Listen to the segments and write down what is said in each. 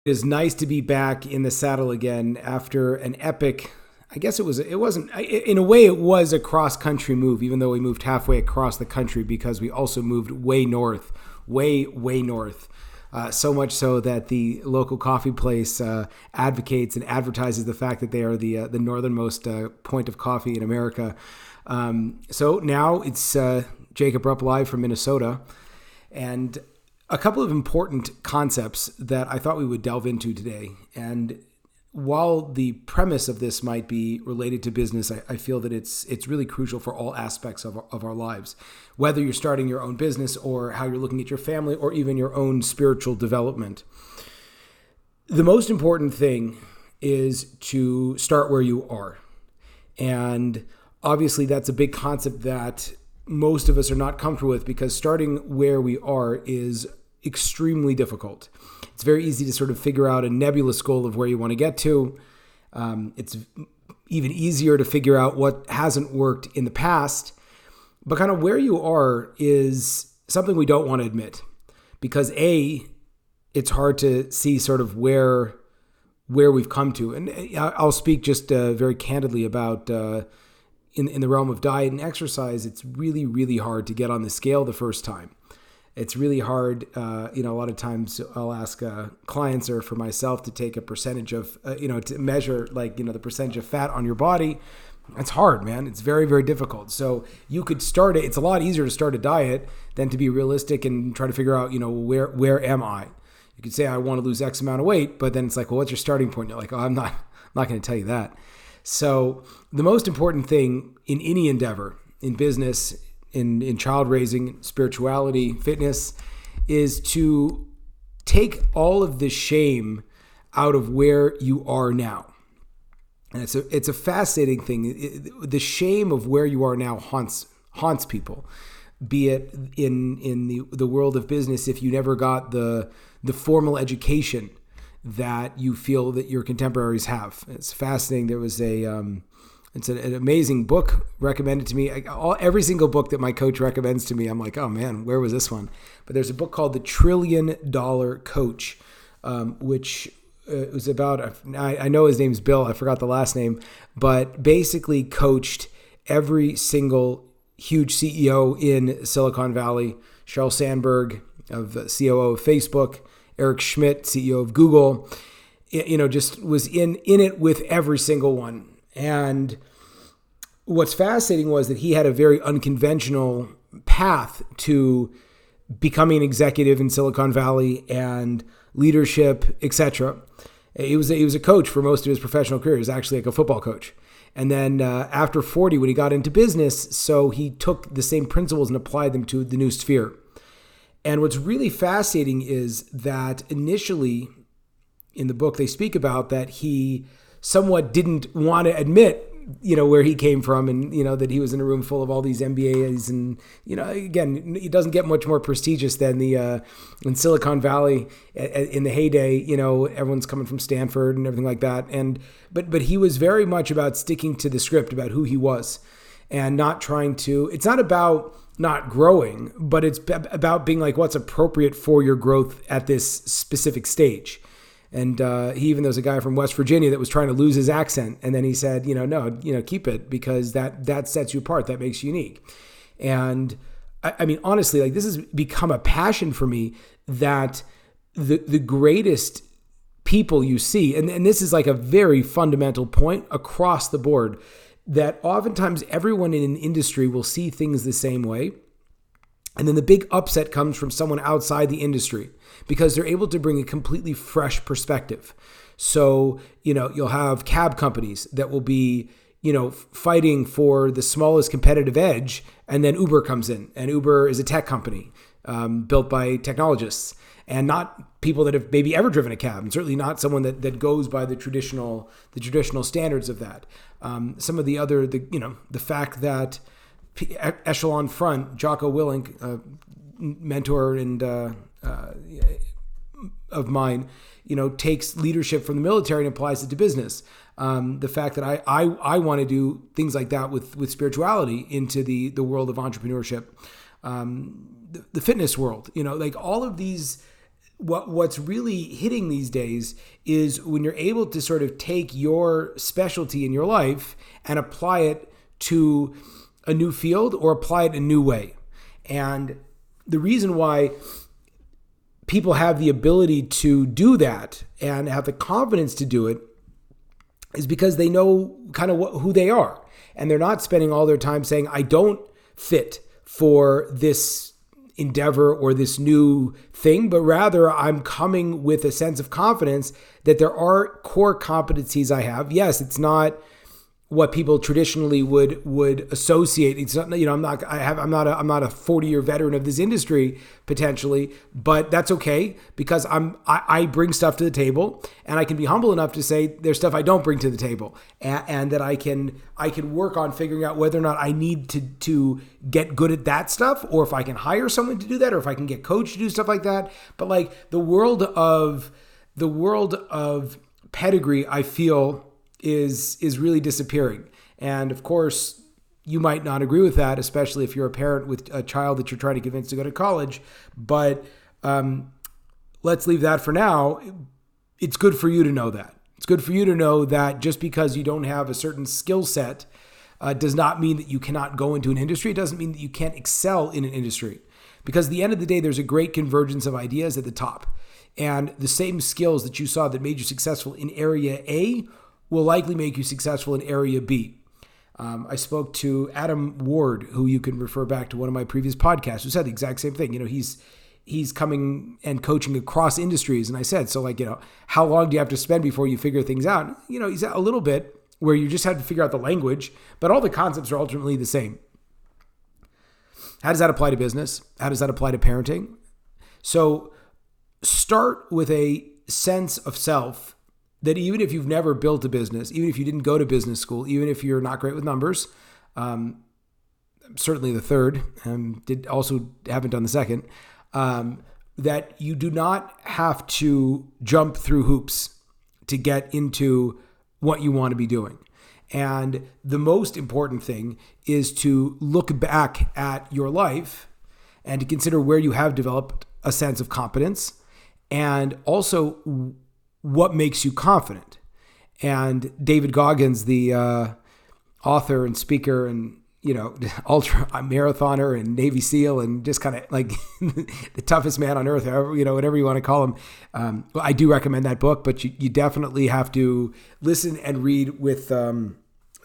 It is nice to be back in the saddle again after an epic. I guess it wasn't, in a way, it was a cross country move, even though we moved halfway across the country because we also moved way north, way north. So much so that the local coffee place advocates and advertises the fact that they are the northernmost point of coffee in America. So now it's Jacob Rupp live from Minnesota. And a couple of important concepts that I thought we would delve into today. And while the premise of this might be related to business, I feel that it's really crucial for all aspects of our lives, whether you're starting your own business or how you're looking at your family or even your own spiritual development. The most important thing is to start where you are. And obviously that's a big concept that most of us are not comfortable with because starting where we are is extremely difficult. It's very easy to sort of figure out a nebulous goal of where you want to get to. It's even easier to figure out what hasn't worked in the past. But kind of where you are is something we don't want to admit because it's hard to see sort of where we've come to. And I'll speak just very candidly about in the realm of diet and exercise. It's really, really hard to get on the scale the first time. It's really hard. A lot of times I'll ask clients or for myself to take a percentage of, to measure the percentage of fat on your body. It's hard, man. It's very, very difficult. So you could start it. It's a lot easier to start a diet than to be realistic and try to figure out, where am I? You could say, I want to lose X amount of weight, but then it's like, well, what's your starting point? You're like, oh, I'm not going to tell you that. So the most important thing in any endeavor, in business, in child raising, spirituality, fitness, is to take all of the shame out of where you are now. And it's a fascinating thing. The shame of where you are now haunts people, be it in the world of business if you never got the formal education that you feel that your contemporaries have. It's fascinating. There was it's an amazing book recommended to me. Every single book that my coach recommends to me, I'm like, oh man, where was this one? But there's a book called The $1 Trillion Coach, which was about, I know his name's Bill, I forgot the last name, but basically coached every single huge CEO in Silicon Valley, Sheryl Sandberg, COO of Facebook, Eric Schmidt, CEO of Google, just was in it with every single one. And what's fascinating was that he had a very unconventional path to becoming an executive in Silicon Valley and leadership, etc. He was a coach for most of his professional career. He was actually like a football coach. And then after 40, when he got into business, so he took the same principles and applied them to the new sphere. And what's really fascinating is that initially in the book, they speak about that he somewhat didn't want to admit, where he came from and, that he was in a room full of all these MBAs. And, again, it doesn't get much more prestigious than in Silicon Valley in the heyday, everyone's coming from Stanford and everything like that. But he was very much about sticking to the script about who he was and not trying to, it's not about not growing, but it's about being like what's appropriate for your growth at this specific stage. And there was a guy from West Virginia that was trying to lose his accent. And then he said, no, keep it because that sets you apart. That makes you unique. And I mean, honestly, this has become a passion for me that the greatest people you see, and this is like a very fundamental point across the board, that oftentimes everyone in an industry will see things the same way. And then the big upset comes from someone outside the industry because they're able to bring a completely fresh perspective. So, you'll have cab companies that will be, fighting for the smallest competitive edge. And then Uber comes in, and Uber is a tech company built by technologists and not people that have maybe ever driven a cab, and certainly not someone that goes by the traditional standards of that. Some of the other, the fact that Echelon Front, Jocko Willink, mentor and of mine, takes leadership from the military and applies it to business. The fact that I want to do things like that with spirituality into the world of entrepreneurship, the fitness world, all of these. what's really hitting these days is when you're able to sort of take your specialty in your life and apply it to a new field or apply it a new way. And the reason why people have the ability to do that and have the confidence to do it is because they know kind of who they are. And they're not spending all their time saying, I don't fit for this endeavor or this new thing, but rather I'm coming with a sense of confidence that there are core competencies I have. Yes, it's not what people traditionally would associate. It's not, I'm not a 40-year veteran of this industry potentially, but that's okay because I bring stuff to the table, and I can be humble enough to say there's stuff I don't bring to the table, and that I can work on figuring out whether or not I need to get good at that stuff, or if I can hire someone to do that, or if I can get coached to do stuff like that. But like the world of pedigree, I feel is really disappearing. And of course, you might not agree with that, especially if you're a parent with a child that you're trying to convince to go to college. But let's leave that for now. It's good for you to know that. It's good for you to know that just because you don't have a certain skill set does not mean that you cannot go into an industry. It doesn't mean that you can't excel in an industry. Because at the end of the day, there's a great convergence of ideas at the top. And the same skills that you saw that made you successful in area A will likely make you successful in area B. I spoke to Adam Ward, who you can refer back to one of my previous podcasts, who said the exact same thing. He's coming and coaching across industries. And I said, so how long do you have to spend before you figure things out? He's a little bit where you just have to figure out the language, but all the concepts are ultimately the same. How does that apply to business? How does that apply to parenting? So start with a sense of self that even if you've never built a business, even if you didn't go to business school, even if you're not great with numbers, certainly the third, haven't done the second, that you do not have to jump through hoops to get into what you want to be doing. And the most important thing is to look back at your life and to consider where you have developed a sense of competence, and also what makes you confident. And David Goggins, the author and speaker and ultra marathoner and Navy SEAL and just kind of like the toughest man on earth, whatever you want to call him. I do recommend that book, but you definitely have to listen and read with.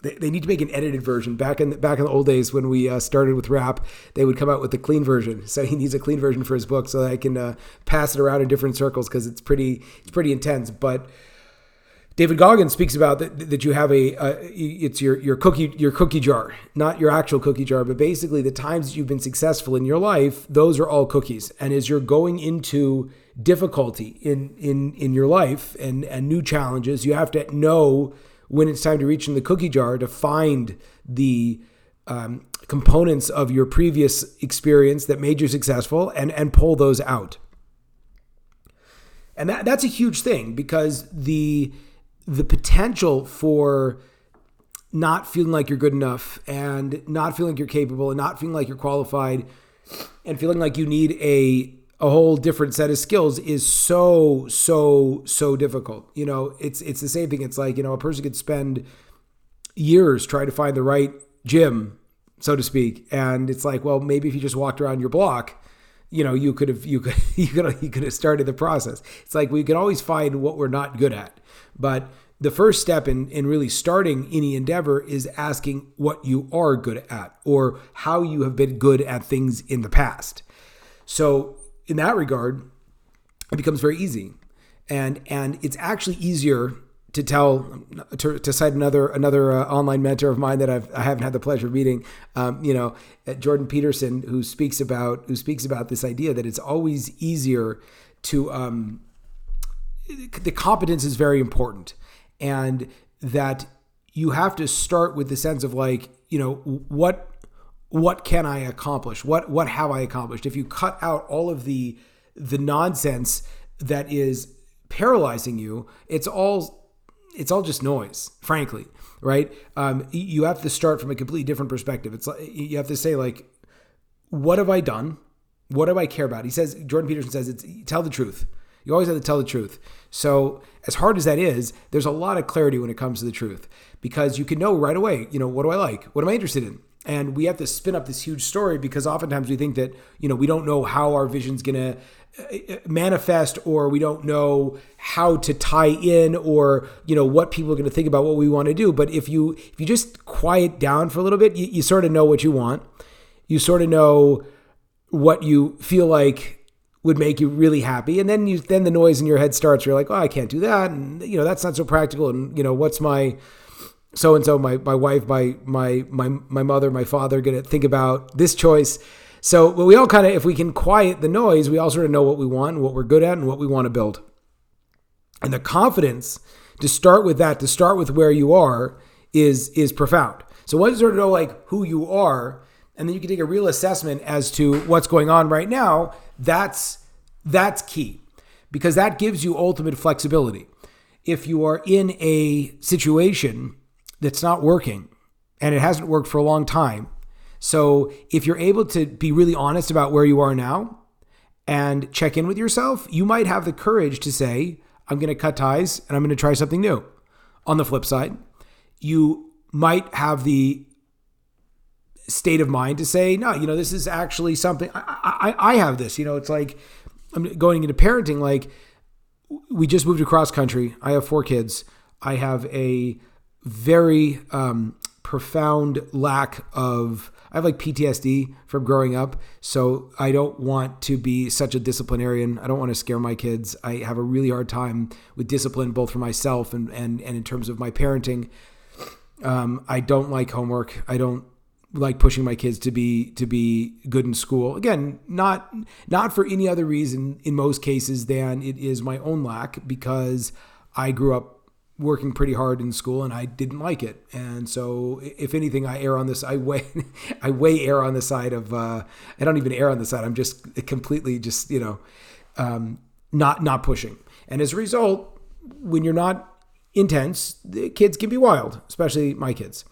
They need to make an edited version. Back in the old days when we started with rap, they would come out with the clean version. So he needs a clean version for his book so that I can pass it around in different circles because it's pretty intense. But David Goggins speaks about that you have it's your cookie jar, not your actual cookie jar, but basically the times that you've been successful in your life, those are all cookies. And as you're going into difficulty in your life and new challenges, you have to know when it's time to reach in the cookie jar to find the components of your previous experience that made you successful and pull those out. And that's a huge thing, because the potential for not feeling like you're good enough and not feeling like you're capable and not feeling like you're qualified and feeling like you need a whole different set of skills is so difficult. It's the same thing. It's like, a person could spend years trying to find the right gym, so to speak. And it's like, well, maybe if you just walked around your block, you could have started the process. It's like, we can always find what we're not good at. But the first step in really starting any endeavor is asking what you are good at or how you have been good at things in the past. So in that regard, it becomes very easy, and it's actually easier to to cite another online mentor of mine that I haven't had the pleasure of meeting, Jordan Peterson, who speaks about this idea that it's always easier to the competence is very important, and that you have to start with the sense of like, what can I accomplish? What have I accomplished? If you cut out all of the nonsense that is paralyzing you, it's all just noise, frankly, right? You have to start from a completely different perspective. It's like you have to say, like, what have I done? What do I care about? Jordan Peterson says, tell the truth. You always have to tell the truth. So as hard as that is, there's a lot of clarity when it comes to the truth, because you can know right away, what do I like? What am I interested in? And we have to spin up this huge story, because oftentimes we think that, we don't know how our vision's going to manifest, or we don't know how to tie in, or, what people are going to think about what we want to do. But if you just quiet down for a little bit, you sort of know what you want. You sort of know what you feel like would make you really happy. And then the noise in your head starts. You're like, oh, I can't do that. And, that's not so practical. And, what's my so-and-so, my wife, my mother, my father going to think about this choice? So we all kind of, if we can quiet the noise, we all sort of know what we want and what we're good at and what we want to build. And the confidence to start with that, to start with where you are is profound. So once you sort of know like who you are, and then you can take a real assessment as to what's going on right now, that's key, because that gives you ultimate flexibility. If you are in a situation that's not working, and it hasn't worked for a long time, so if you're able to be really honest about where you are now and check in with yourself, you might have the courage to say, I'm going to cut ties and I'm going to try something new. On the flip side, you might have the state of mind to say, no, this is actually something, I have this, it's like, I'm going into parenting, like we just moved across country. I have 4 kids. I have a very profound lack of, I have like PTSD from growing up. So I don't want to be such a disciplinarian. I don't want to scare my kids. I have a really hard time with discipline, both for myself and in terms of my parenting. I don't like homework. I don't like pushing my kids to be good in school. Again, not for any other reason in most cases than it is my own lack, because I grew up working pretty hard in school and I didn't like it. And so if anything, I way err on the side of, I don't even err on the side. I'm just completely just, not pushing. And as a result, when you're not intense, the kids can be wild, especially my kids.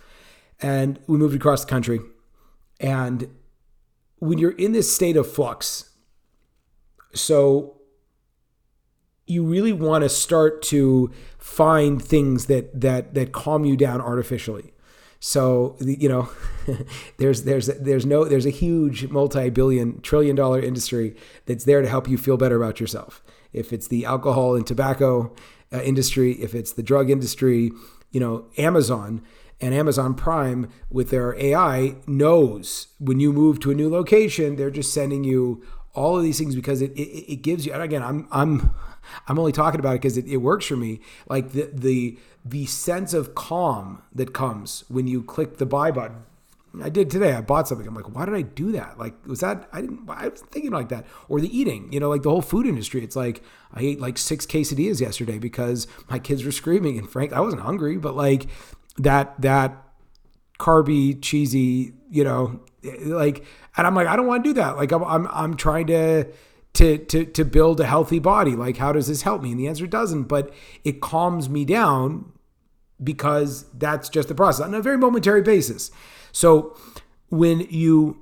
And we moved across the country. And when you're in this state of flux, so you really want to start to find things that calm you down artificially. So, there's a huge multi-billion, trillion-dollar industry that's there to help you feel better about yourself. If it's the alcohol and tobacco industry, if it's the drug industry, Amazon and Amazon Prime with their AI knows when you move to a new location, they're just sending you all of these things because it gives you, and again, I'm only talking about it because it works for me. Like the sense of calm that comes when you click the buy button. I did today. I bought something. I'm like, why did I do that? Like, I was thinking like that. Or the eating, like the whole food industry. It's like, I ate like 6 quesadillas yesterday because my kids were screaming. And frankly, I wasn't hungry, but like that carby, cheesy, like, and I'm like, I don't want to do that. Like I'm trying to build a healthy body. Like, how does this help me? And the answer doesn't, but it calms me down because that's just the process on a very momentary basis. So when you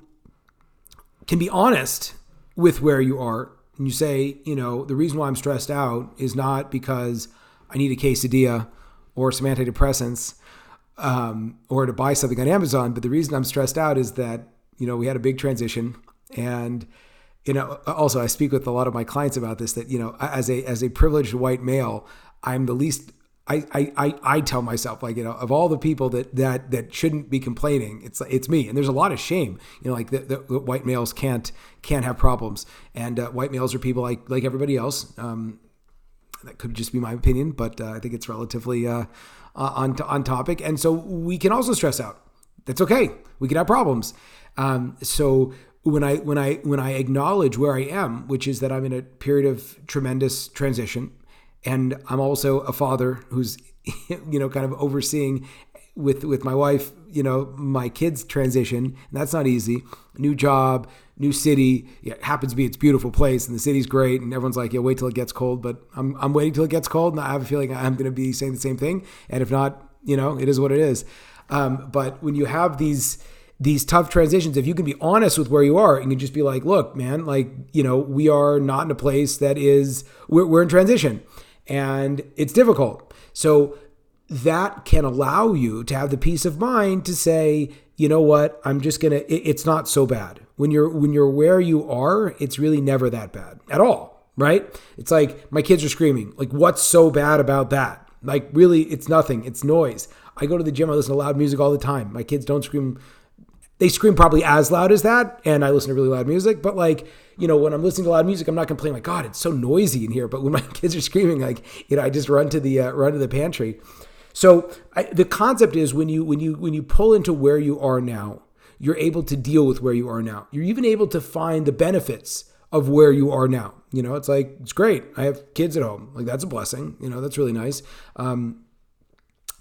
can be honest with where you are and you say, the reason why I'm stressed out is not because I need a quesadilla or some antidepressants, or to buy something on Amazon, but the reason I'm stressed out is that, we had a big transition. And, also I speak with a lot of my clients about this, that, as a privileged white male, I'm the least, I tell myself, like, of all the people that shouldn't be complaining, it's me. And there's a lot of shame, like the white males can't have problems. And white males are people like everybody else. That could just be my opinion, but I think it's relatively on topic. And so we can also stress out. That's okay. We can have problems. So when I acknowledge where I am, which is that I'm in a period of tremendous transition, and I'm also a father who's, kind of overseeing with my wife, my kids' transition, and that's not easy. New job, new city. Yeah, it happens to be it's a beautiful place, and the city's great, and everyone's like, yeah, wait till it gets cold. But I'm waiting till it gets cold, and I have a feeling I'm going to be saying the same thing. And if not, it is what it is. But when you have these these tough transitions, if you can be honest with where you are and you just be like, look, man, like, we are not in a place that is, we're in transition and it's difficult. So that can allow you to have the peace of mind to say, you know what, it's not so bad. When you're where you are, it's really never that bad at all, right? It's like my kids are screaming. Like, what's so bad about that? Like, really, it's nothing. It's noise. I go to the gym. I listen to loud music all the time. My kids don't scream. They scream probably as loud as that, and I listen to really loud music. But like, when I'm listening to loud music, I'm not complaining like, God, it's so noisy in here. But when my kids are screaming, like, I just run to the pantry. So the concept is when you pull into where you are now, you're able to deal with where you are now. You're even able to find the benefits of where you are now. It's like, it's great. I have kids at home. Like, that's a blessing. That's really nice.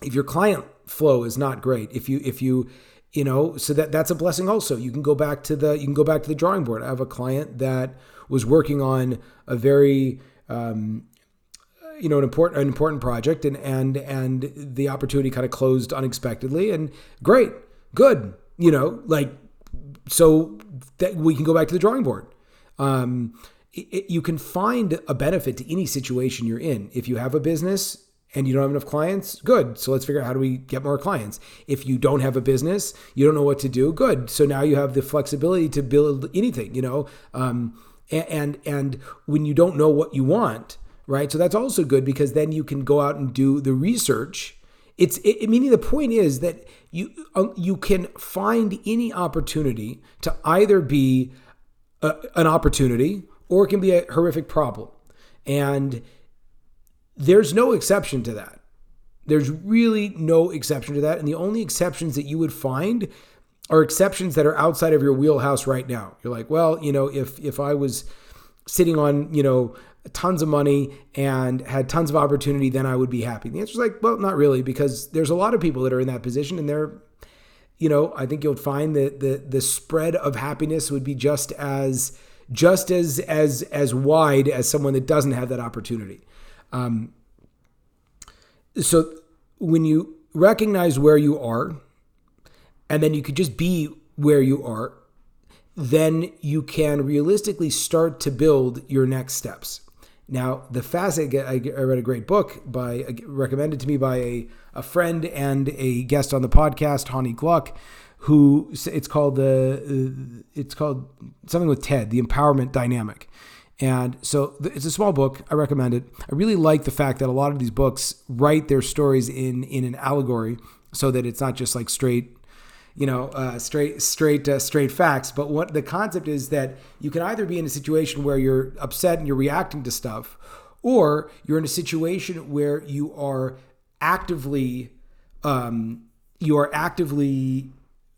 If your client flow is not great, if you so that's a blessing also. You can go back to the drawing board. I have a client that was working on a very an important project, and the opportunity kind of closed unexpectedly, and great, good, so that we can go back to the drawing board. You can find a benefit to any situation you're in. If you have a business and you don't have enough clients, good. So let's figure out how do we get more clients. If you don't have a business, you don't know what to do, good. So now you have the flexibility to build anything, and when you don't know what you want, right? So that's also good, because then you can go out and do the research. Meaning the point is that you can find any opportunity to either be an opportunity, or it can be a horrific problem. And there's no exception to that. There's really no exception to that. And the only exceptions that you would find are exceptions that are outside of your wheelhouse right now. You're like, well, if I was sitting on, tons of money and had tons of opportunity, then I would be happy. The answer is like, well, not really, because there's a lot of people that are in that position, and they're, I think you'll find that the spread of happiness would be just as wide as someone that doesn't have that opportunity. So when you recognize where you are, and then you could just be where you are, then you can realistically start to build your next steps. Now, I read a great book recommended to me by a friend and a guest on the podcast, Hani Gluck, who it's called something with TED, The Empowerment Dynamic. And so it's a small book. I recommend it. I really like the fact that a lot of these books write their stories in an allegory, so that it's not just like straight facts. But what the concept is that you can either be in a situation where you're upset and you're reacting to stuff, or you're in a situation where you are actively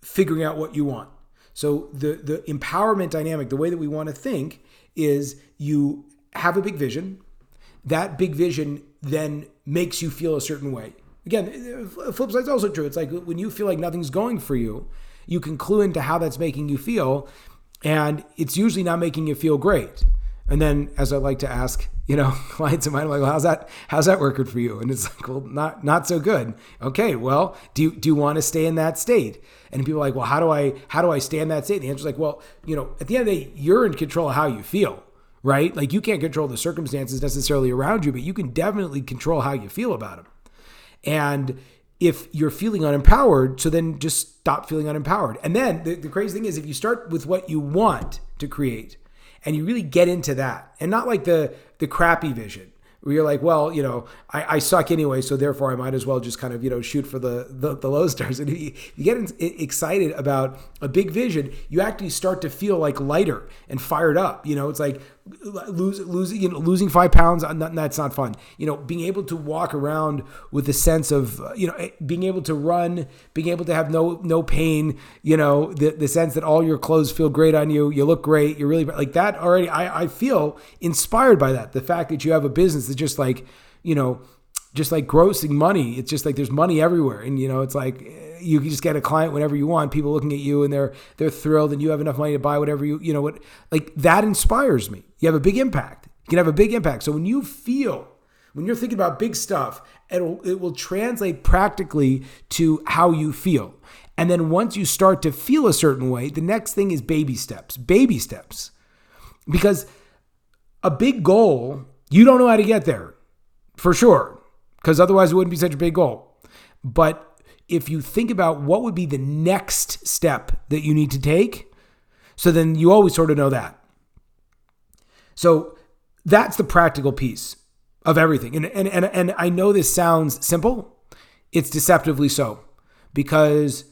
figuring out what you want. So the empowerment dynamic, the way that we want to think, is you have a big vision. That big vision then makes you feel a certain way. Again, flip side is also true. It's like when you feel like nothing's going for you, you can clue into how that's making you feel, and it's usually not making you feel great. And then, as I like to ask, clients of mine, I'm like, well, how's that working for you? And it's like, well, not so good. Okay, well, do you want to stay in that state? And people are like, well, how do I stay in that state? The answer is like, well, at the end of the day, you're in control of how you feel, right? Like, you can't control the circumstances necessarily around you, but you can definitely control how you feel about them. And if you're feeling unempowered, so then just stop feeling unempowered. And then the crazy thing is, if you start with what you want to create, and you really get into that, and not like the crappy vision where you're like, well, I suck anyway, so therefore I might as well just kind of, shoot for the low stars. And if you get excited about a big vision, you actually start to feel like lighter and fired up. It's like losing 5 pounds, that's not fun. Being able to walk around with a sense of, being able to run, being able to have no pain, the sense that all your clothes feel great on you, you look great, you're really like that already. I feel inspired by that. The fact that you have a business that's just like, just like grossing money. It's just like there's money everywhere. And, it's like you can just get a client whenever you want, people looking at you and they're thrilled, and you have enough money to buy whatever like that inspires me. You have a big impact. You can have a big impact. So when you're thinking about big stuff, it will translate practically to how you feel. And then once you start to feel a certain way, the next thing is baby steps. Baby steps. Because a big goal, you don't know how to get there, for sure, because otherwise it wouldn't be such a big goal. But if you think about what would be the next step that you need to take, so then you always sort of know that. So that's the practical piece of everything. And I know this sounds simple. It's deceptively so, because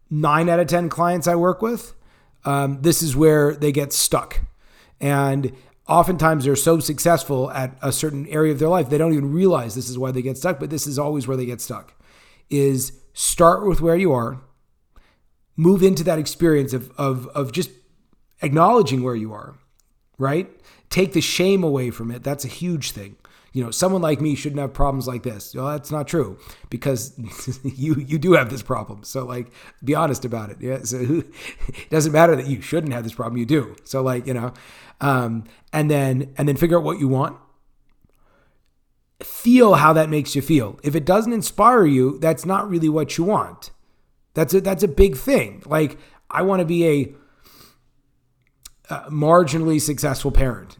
9 out of 10 clients I work with, this is where they get stuck. And oftentimes they're so successful at a certain area of their life, they don't even realize this is why they get stuck, but this is always where they get stuck, is start with where you are, move into that experience of just acknowledging where you are, right? Take the shame away from it. That's a huge thing. Someone like me shouldn't have problems like this. Well, that's not true, because you do have this problem. So be honest about it. Yeah. So it doesn't matter that you shouldn't have this problem. You do. So and then figure out what you want. Feel how that makes you feel. If it doesn't inspire you, that's not really what you want. That's a big thing. I want to be a marginally successful parent.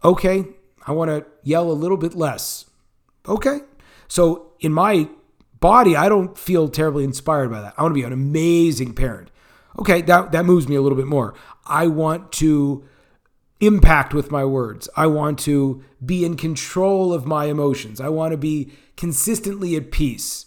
Okay. I want to yell a little bit less. Okay. So in my body, I don't feel terribly inspired by that. I want to be an amazing parent. Okay. That moves me a little bit more. I want to impact with my words. I want to be in control of my emotions. I want to be consistently at peace.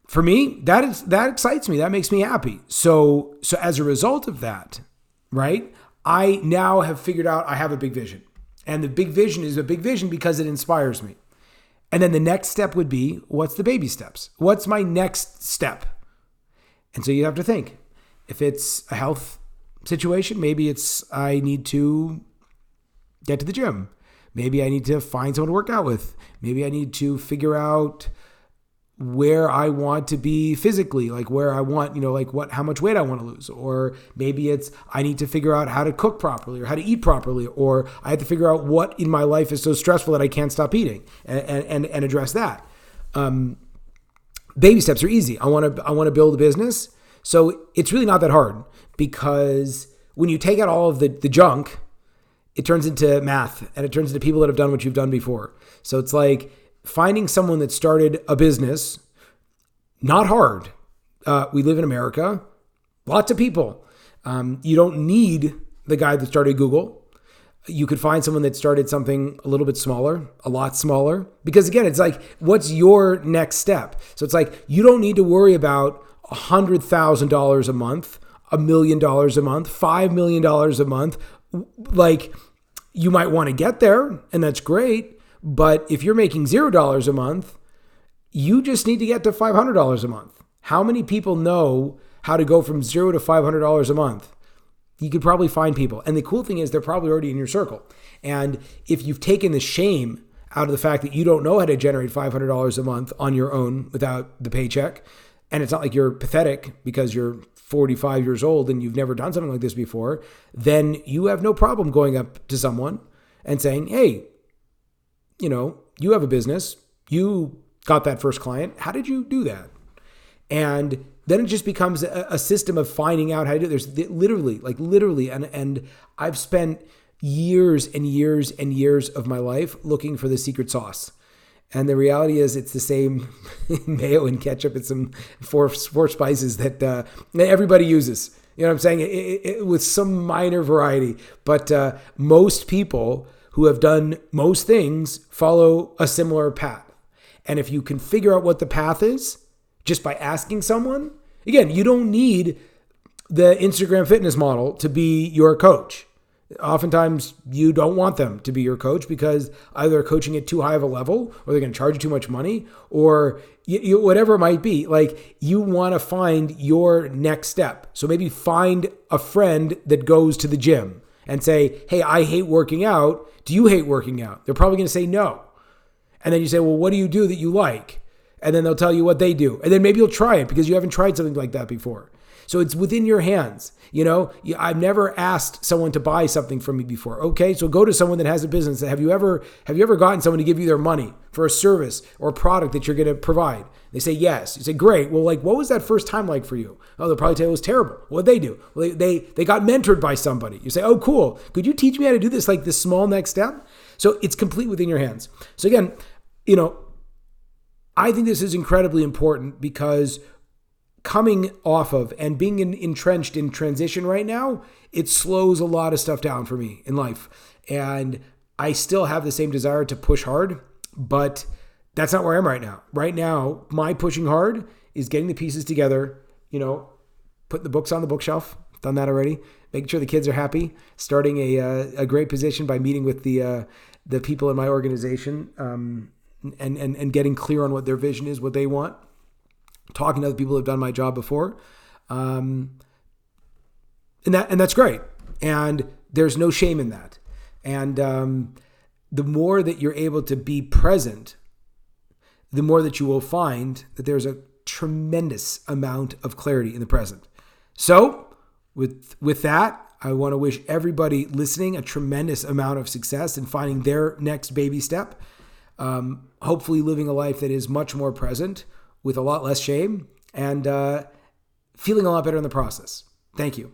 For me, that excites me. That makes me happy. So as a result of that, right, I now have figured out I have a big vision. And the big vision is a big vision because it inspires me. And then the next step would be, what's the baby steps? What's my next step? And so you have to think. If it's a health situation, maybe it's I need to get to the gym. Maybe I need to find someone to work out with. Maybe I need to figure out where I want to be physically, where I want, how much weight I want to lose. Or maybe it's I need to figure out how to cook properly or how to eat properly, or I have to figure out what in my life is so stressful that I can't stop eating and address that. Baby steps are easy. I want to build a business. So it's really not that hard, because when you take out all of the junk, it turns into math, and it turns into people that have done what you've done before. So it's finding someone that started a business, not hard. We live in America, lots of people. You don't need the guy that started Google. You could find someone that started something a little bit smaller, a lot smaller, because again, it's what's your next step? So it's you don't need to worry about $100,000 a month, $1 million a month, $5 million a month. You might want to get there, and that's great. But if you're making $0 a month, you just need to get to $500 a month. How many people know how to go from $0 to $500 a month? You could probably find people. And the cool thing is they're probably already in your circle. And if you've taken the shame out of the fact that you don't know how to generate $500 a month on your own without the paycheck, and it's not like you're pathetic because you're 45 years old and you've never done something like this before, then you have no problem going up to someone and saying, hey, you have a business, you got that first client. How did you do that? And then it just becomes a system of finding out how to do it. There's literally, and I've spent years and years and years of my life looking for the secret sauce. And the reality is it's the same mayo and ketchup and some four spices that everybody uses. You know what I'm saying? It with some minor variety. But most people who have done most things follow a similar path. And if you can figure out what the path is just by asking someone, again, you don't need the Instagram fitness model to be your coach. Oftentimes you don't want them to be your coach because either they're coaching at too high of a level, or they're going to charge you too much money, or whatever it might be. You want to find your next step. So maybe find a friend that goes to the gym and say, hey, I hate working out. Do you hate working out? They're probably going to say no. And then you say, well, what do you do that you like? And then they'll tell you what they do. And then maybe you'll try it because you haven't tried something like that before. So it's within your hands. I've never asked someone to buy something from me before. Okay, so go to someone that has a business. Have you ever gotten someone to give you their money for a service or product that you're going to provide? They say yes. You say, great. Well, like, what was that first time like for you? Oh, they'll probably tell you it was terrible. What'd they do? Well, they got mentored by somebody. You say, oh, cool. Could you teach me how to do this, like this small next step? So it's complete within your hands. So again, I think this is incredibly important because coming off of and being entrenched in transition right now, it slows a lot of stuff down for me in life. And I still have the same desire to push hard, but that's not where I am right now. Right now, my pushing hard is getting the pieces together, putting the books on the bookshelf. Done that already. Making sure the kids are happy. Starting a great position by meeting with the people in my organization and getting clear on what their vision is, what they want. Talking to other people who have done my job before. And that's great. And there's no shame in that. And the more that you're able to be present, the more that you will find that there's a tremendous amount of clarity in the present. So with that, I want to wish everybody listening a tremendous amount of success in finding their next baby step. Hopefully living a life that is much more present with a lot less shame and feeling a lot better in the process. Thank you.